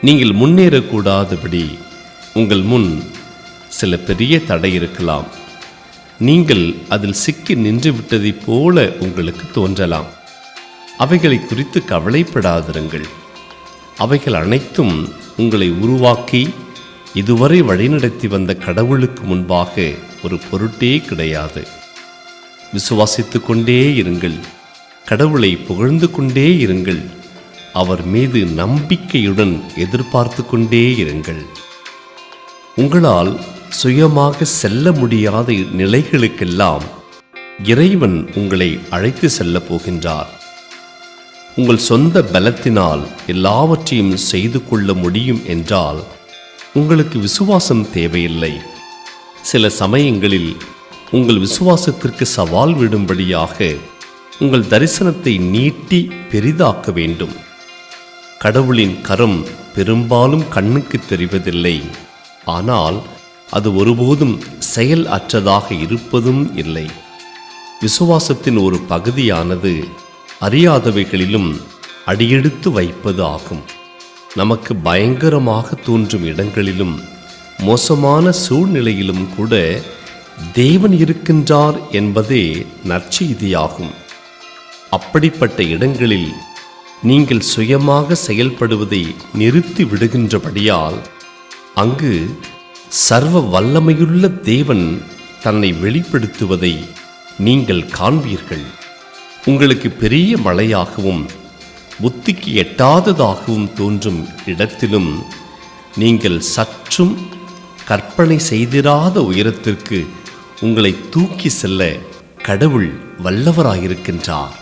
நீங்கள் முன்னேறக்கூடாதபடி உங்கள் முன் சில பெரிய தடை இருக்கலாம். நீங்கள் அதில் சிக்கி நின்று விட்டதைப் போல உங்களுக்கு தோன்றலாம். அவைகளை குறித்து கவலைப்படாதிருங்கள். அவைகள் அனைத்தும் உங்களை உருவாக்கி இதுவரை வழிநடத்தி வந்த கடவுளுக்கு முன்பாக ஒரு பொருட்டே கிடையாது. விசுவாசித்து கொண்டே இருங்கள். கடவுளை புகழ்ந்து கொண்டே இருங்கள். அவர் மீது நம்பிக்கையுடன் எதிர்பார்த்து கொண்டே இருங்கள். உங்களால் சுயமாக செல்ல முடியாத நிலைகளுக்கெல்லாம் இறைவன் உங்களை அழைத்து செல்லப் போகின்றார். உங்கள் சொந்த பலத்தினால் எல்லாவற்றையும் செய்து கொள்ள முடியும் என்றால் உங்களுக்கு விசுவாசம் தேவையில்லை. சில சமயங்களில் உங்கள் விசுவாசத்திற்கு சவால் விடும்படியாக உங்கள் தரிசனத்தை நீட்டி பெரிதாக்க வேண்டும். கடவுளின் கரம் பெரும்பாலும் கண்ணுக்கு தெரிவதில்லை. ஆனால் அது ஒருபோதும் செயல் அற்றதாக இருப்பதும் இல்லை. விசுவாசத்தின் ஒரு பகுதியானது அறியாதவைகளிலும் அடியெடுத்து வைப்பது ஆகும். நமக்கு பயங்கரமாக தோன்றும் இடங்களிலும் மோசமான சூழ்நிலையிலும் கூட தேவன் இருக்கின்றார் என்பதே நற்செய்தியாகும். அப்படிப்பட்ட இடங்களில் நீங்கள் சுயமாக செயல்படுவதை நிறுத்தி விடுகின்றபடியால் அங்கு சர்வ வல்லமையுள்ள தேவன் தன்னை வெளிப்படுத்துவதை நீங்கள் காண்பீர்கள். உங்களுக்கு பெரிய மலையாகவும் புத்திக்கு எட்டாததாகவும் தோன்றும் இடத்திலும் நீங்கள் சற்றும் கற்பனை செய்திராத உயரத்திற்கு உங்களை தூக்கி செல்ல கடவுள் வல்லவராயிருக்கின்றார்.